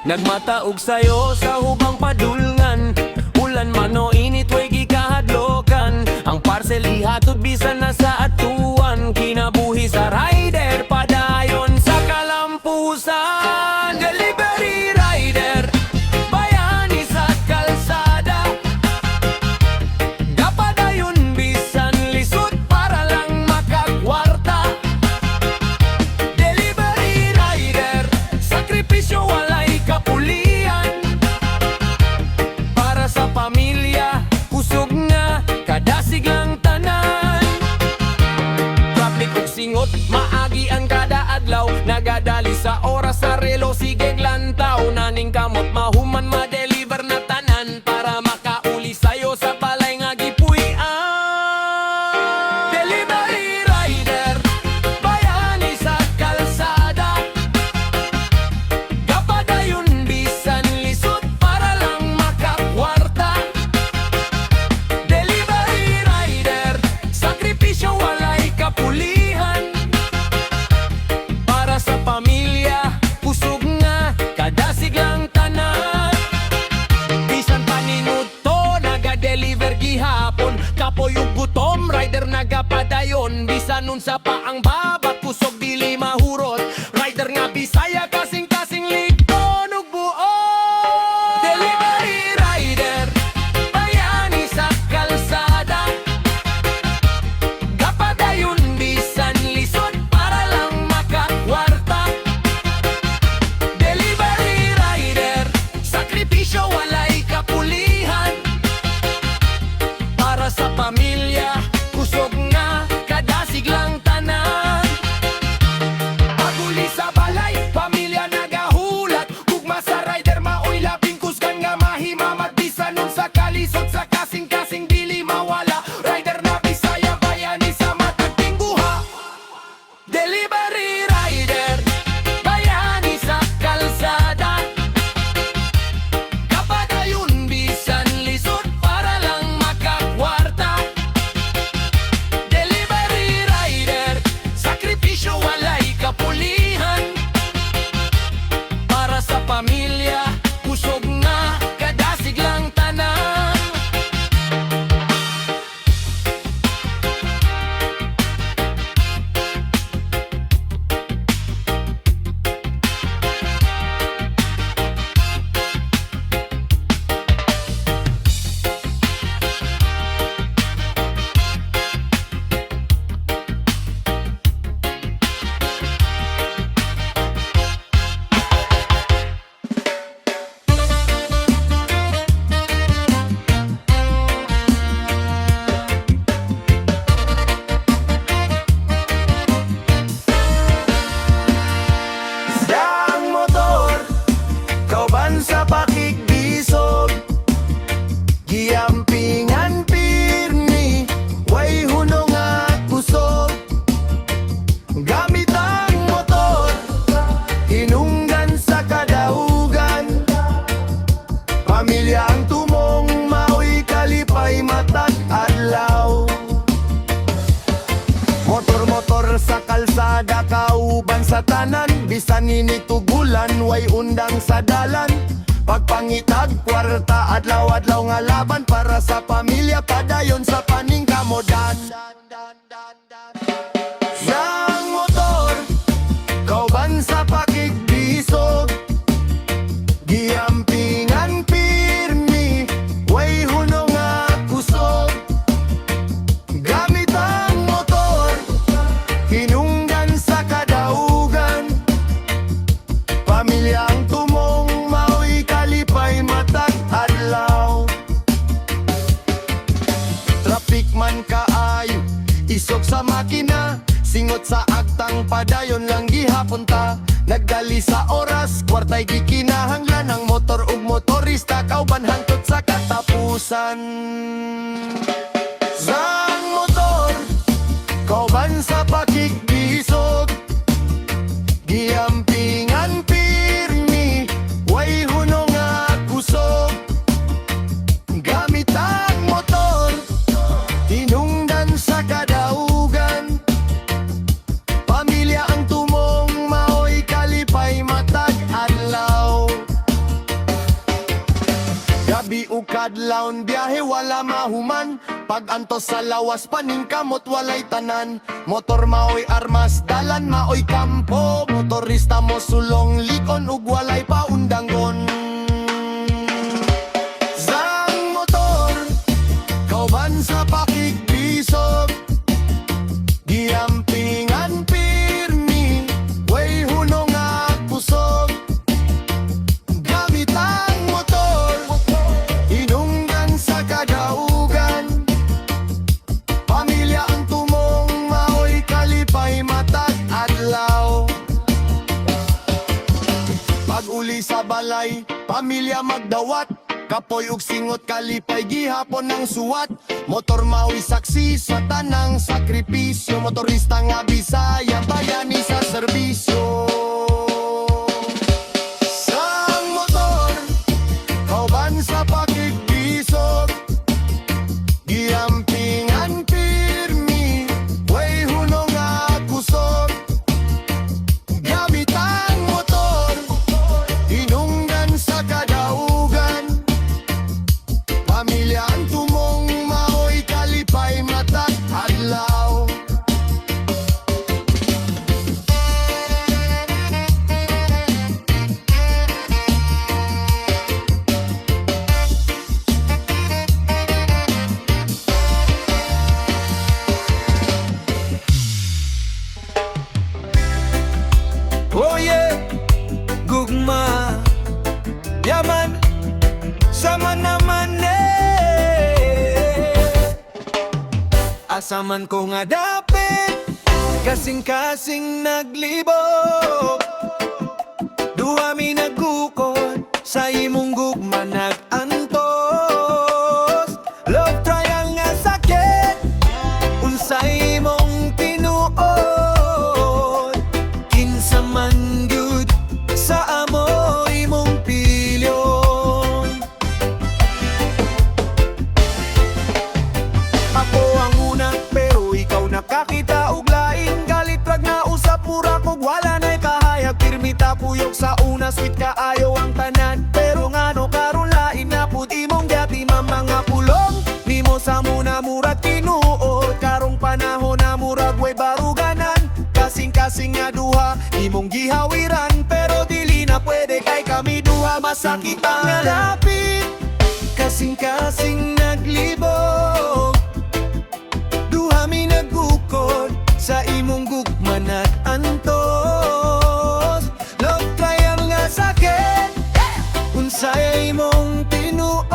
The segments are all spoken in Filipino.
Nagmataog sayo sa hubang padulngan, ulan man o init way gikahadlokan. Ang parcel ihatod bisan na sa atuan, kinabuhi sa rider padayon sa kalampusan. Delivery rider, bayani sa kalsada, gapadayon bisan lisod para lang makakwarta. Delivery rider, sakripisyo walay kapulian, para sa pamilya kusog nga kada siglang tanan. Traffic ug singot maagi ang kada adlaw, nagadali sa oras sa relo sige lantaw. Naning kamot mahuman ma-deliver na tanan, para makauli sayo sa balay nga gipuy-an. Delivery rider, bayani sa kalsada, gapadayon bisan lisod para lang makakwarta. Delivery rider, sakripisyo walay kapulihan, para sa pamilya kusog nga kada siglang tanan. Bisan paninuto naga-deliver gihapon, kapoy ug gutom rider nagapadayon. Bisan unsa pa ang babat kusog dili mahurot, rider nga Bisaya kasing-kasing ligton ug buot. Delivery rider, bayani sa kalsada, gapadayon bisan lisod para lang makakwarta. Delivery rider, sakripisyo walay kapulihan, para sa pamilya kusog nga kada siglang tanan. Paguli sa balay, pamilya nagahulat, gugma sa rider maoy labing kusgan nga mahimamat. Bisan nun sa kalisod sa kasing-kasing dili mawala, rider na Bisaya bayani sa matag tingguha. Delivery rider, bayani sa kalsada, gapadayon bisan lisod para lang makakwarta. Delivery rider, sakripisyo walay kapulihan, para sa pamilya kusog nga kada siglang tanan. Dang motor, kauban sa pakigbisog, giampingan pirmi, way hunong at kusog. Gamit ang motor, hinunggan sa kadaugan, pamilya ang tumong maoy kalipay matag adlaw. Motor-motor sa kalsada, kauban sa tanan, bisan ninitugulan, way undang sa dalan. Pagpangitag kwarta, adlaw-adlaw nga laban, para sa pamilya padayon sa paningkamodan. Sang motor, kauban sa pakigbisog, giampingan pirmi, way hunong nga kusog. Gamit ang motor, hinunggan sa kadaugan, pamilya ang tumong maoy kalipay matag adlaw. Traffic man kaayo, isog sa makina, singot sa agtang padayon lang gihapunta. Nagdali sa oras, kwartay gikinahanglan, ang motor ug motorista kauban hangtod sa katapusan. Sang motor, kauban sa pakigbisog, giampingan pirmi, way hunong nga kusog. Gamit ang motor, hinungdan sa kadaugan, pamilya ang tumong maoy kalipay matag adlaw. gabi ug kadlawon biyahe wala mahuman. Pag antos sa lawas paning kamot walay tanan. Motor maoy armas, dalan maoy kampo. Motorista mo sulong likon ug walay paundangon. Zang motor, kauban sa pakikbisog. Giampingan pirmi, way hunong at pusog. Gamit ang motor, hinungdan sa kadaugan. Pamilya ang tumong, maoy kalipay matag adlaw. Pag-uli sa balay, pamilya magdawat. Kapoy ug singot kalipay gihapon ng suwat. Motor maoy saksi sa tanang sakripisyo. Motorista nga Bisaya, bayani sa serbisyo. Sang motor, kauban sa pakikbisog. Giampingan pirmi, way hunong at kusog. Gamit ang motor, hinungdan sa kadaugan. Pamilya ang tumong, maoy kalipay matag adlaw. Oh yeah, gugma, yaman, sama naman asaman ko nga dapit, kasing-kasing naglibog. Duha mi nagukod, sa imong gugma nag-antos. Love trial nga sakit, unsay imong tinuod. Kinsa man gyud sa amo imong pilyon. Ako ang una, pero ikaw nakakita og lain. Galit rag na usap, mura kog wala na'y kahayag. Pirmita puyok sa una, sweet kaayo ang tanan. Pero ngano karon lain na pud imong gati mga pulong. Nimo sa muna murag tinuod, karong panahon na murag way baruganan. Kasing-kasing nga duha, imong gihawiran. Pero dili na pwede kay kami duha masakit ang lapit. Kasing-kasing naglibog, duha mi nagukod, sa imong gugma nag-antos. Love trial nga sakit, unsay imong tinuod.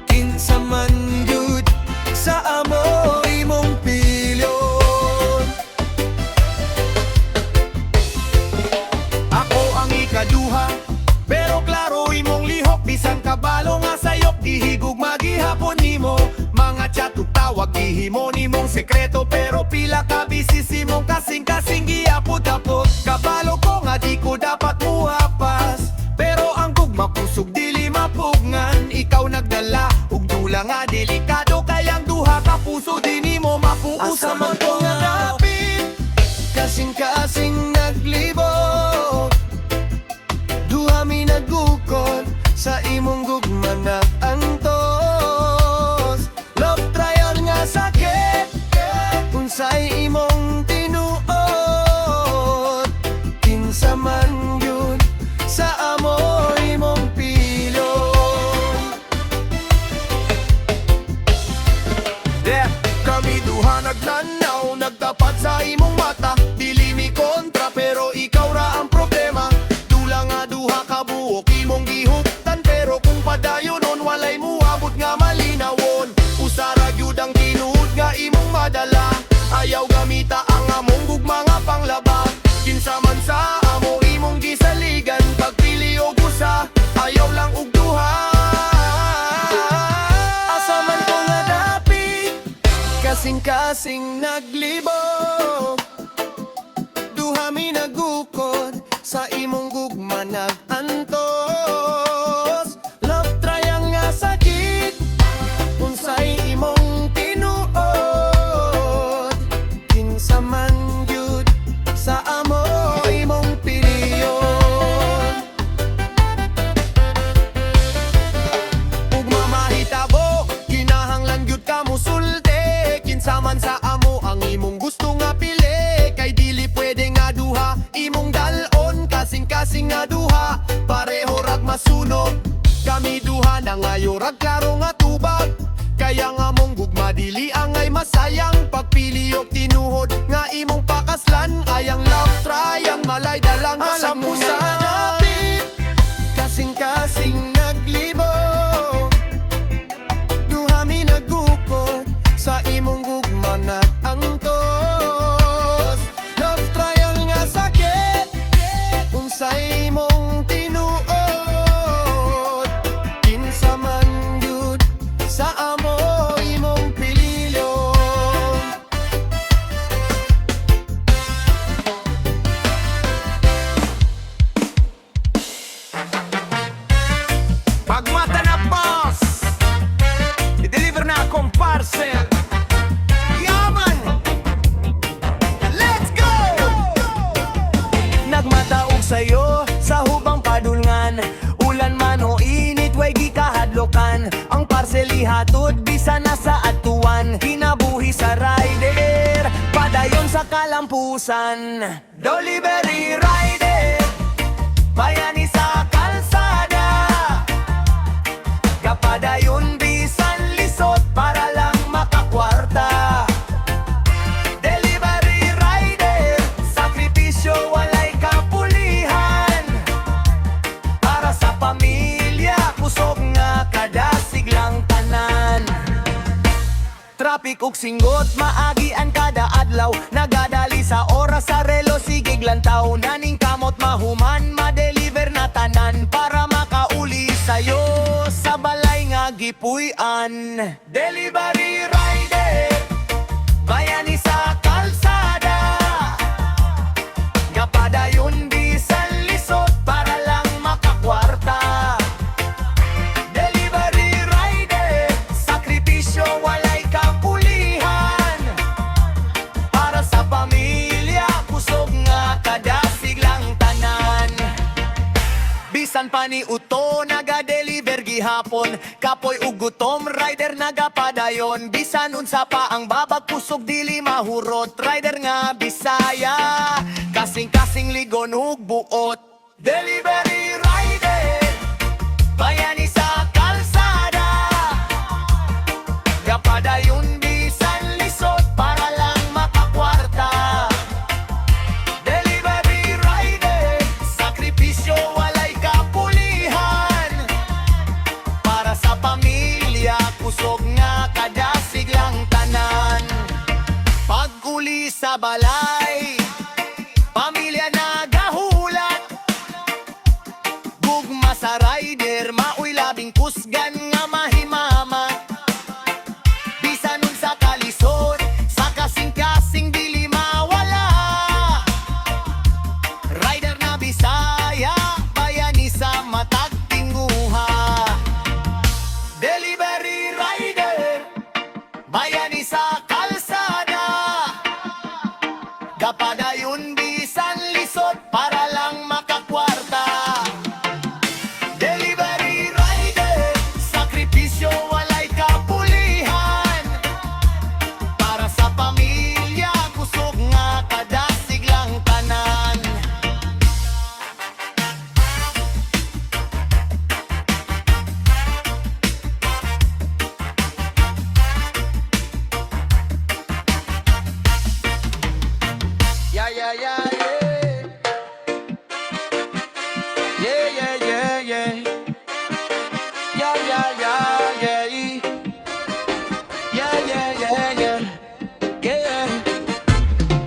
Kinsa man gyud sa amo imong pilyon. Ako ang ikaduha, pero klaro imong lihok. Bisan kabalo nga sayop, ihigog magihapon nimo. Mga chat ug tawag gihimo nimong sekreto. Pero pila ka bisis imong kasing-kasing giapod-apod. Kabalo ko nga di ko dapat muhapas, pero ang gugma kusog dili mapugngan. Ikaw nagdala ug dula nga delikado, kayang duha ka puso di nimo mapuusa. Man ko nga dapit, kasing-kasing naglibog. Duha mi nagukod, sa imong gugma nag-antos. Love trial nga sakit, unsay imong tinuod. Kinsa man yun sa amo imong pilyon. Yeah, kami duha nagnanaw, nagtapat sa imong mata. Dili mi kontra, pero ikaw ra ang problema. Dula nga duha ka buok imong gihuptan, pero kung padayonon walay muabot nga malinawon. Usara gyud ang tinuod nga imong madala. Ayaw gamita ang among gugma nga panglaba. Kinsa man sa amo imong gisaligan, pagpili og usa, ayaw lang og duha. Asa man ko nga dapit, kasing-kasing naglibog. Duha mi nagukod, sa imong gugma nag-antos. Love trial nga sakit, unsay imong tinuod. Kinsa man gyud sa amo imong pilyon. sunog. Kami duha na ngayo rag klaro nga tubag. Kaya nga mong gugma dili angay masayang. Pagpiliyok tinuhod nga imong pakaslan. Ayang love triang malay dalang sa pusa napit. Kasing-kasing naglibo. Duha mi nagukod sa imong gugma nga antos. Love trial nga sakit unsay imong tinuod. Kinsa man yun sa amo imong pililong. Pagmata na boss, i-deliver na akong parcel. Yaman! Let's go! Nagmataog sa'yo sa hubang padulngan. Ulan man o init, way gikahadlokan. Ang parcel ihatod, bisa na sa atuan. Kinabuhi sa rider, padayon sa kalampusan. Delivery rider, bayani sa kalsada. Kapadayon bisan lisod para lang makakwarta. Delivery rider, sakripisyo walay kapulihan. Para sa pamilya, kusog nga kada siglang tanan. Traffic ug singgot, maagian kada adlaw. Nagadali sa oras sa relo, sigig lantaw. Naning kamot mahuman, ma-deliver na tanan. Para makauli sa'yo sa balay nga gipuy-an. Delivery rider, bayani sa kalsada. Kapadayon bisan lisod para lang makakwarta. Delivery rider, sakripisyo walay kapulihan. Para sa pamilya, kusog nga kada siglang tanan. Bisan pa ni uto, naga-deliver gihapon. Kapoy ug gutom, rider nagapadayon. Bisan unsa pa ang babag, kusog dili mahurot. Rider nga Bisaya, kasing-kasing ligon ug buot. Delivery rider, bayani sa kalsada. Kapadayon bisan lisod para lang makakwarta. Delivery rider, sakripisyo walay kapulihan. Para sa pamilya, kusog nga kada siglang tanan. Pag-uli sa balay, pamilya nagahulat. Gugma sa rider, mauy labing kusgan nga mahimamat. Bisan nun sa kalisod, sa kasing-kasing dili mawala. Rider na Bisaya, bayani sa matag tinguha. Delivery rider, bayani sa kalsada. Kapadayon bisan lisod para lang makakwarta. Delivery rider, sakripisyo walay kapulihan. Para sa pamilya, kusog nga kada siglang tanan. Yeah, yeah, yeah, yeah. Yeah, yeah, yeah, yeah. Yeah, yeah, yeah, yeah. Yeah, yeah, yeah, yeah. Yeah.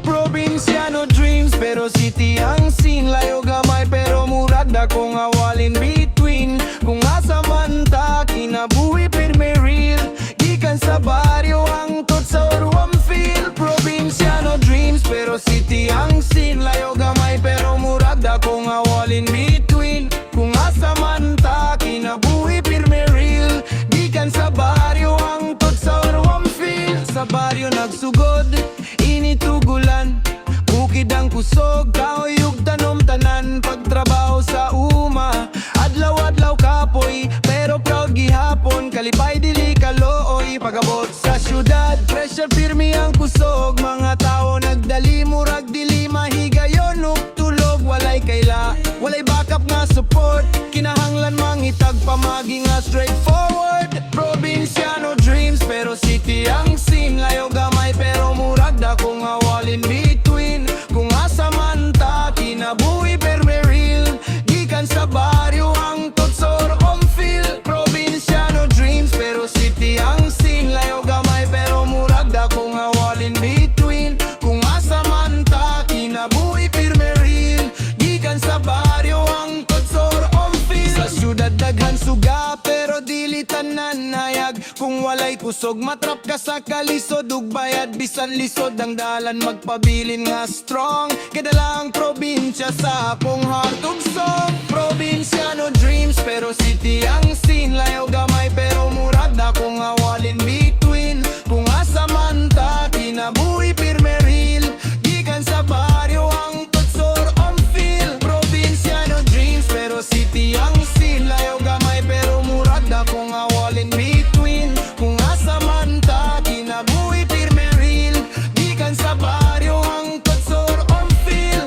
Provinciano dreams, pero city ang scene. Layo gamay, pero murag na kung awalin between. Kung asa man ta, kinabuhi pirme real. Gikan sa baryo, ang tot sa uruam feel. Provinciano dreams, pero city ang scene. Layo gamay, pero murag na kung awalin between. Kung asa man ta, kinabuhi pirme real. Gikan sa baryo, ang tot sa uruam feel. Sa baryo nagsugod, initugulan. Bukid ang kusog, kahoy ug tanom tanan. Pagtrabaho sa uma, adlaw-adlaw kapoy. Pero proud gihapon, kalipay dili kalooy. Pagabot sa syudad, pressure firme ang kusog. Mga tao nagdali, murag dili mahigayon ug tulog. Walay kaila, walay backup nga support. Kinahanglan mangita pa maging straightforward. Probinsyano dreams pero city ang scene. Layo gamay pero murag dako nga wall in between. Kung asa man ta kinabuhi perme real. Gikan sa baryo ang tutsor on feel. Probinsyano dreams pero city ang scene. Layo gamay pero murag dako nga wall in between. Kung asa man ta kinabuhi perme real. Gikan sa baryo ang tutsor on feel. Sa syudad daghan suga pero dili tanan hayag. Kung walay kusog matrap ka sa kalisod. Ug bayad bisan lisod ang dalan magpabilin nga strong. Kadala ang probinsya sa akong heart ug song. Probinsyano dreams pero city ang scene. Layo gamay pero murag dako nga wall in between. Kung asa man ta kinabuhi pirme real. Gikan sa baryo ang tutsor on feel. Probinsyano dreams pero city ang scene. Layo gamay pero murag dako nga wall in between. Kung asa man ta kinabuhi pirme real. Gikan sa baryo ang tutsor on feel.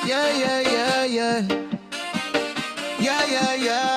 Yeah, yeah, yeah, yeah. Yeah, yeah, yeah.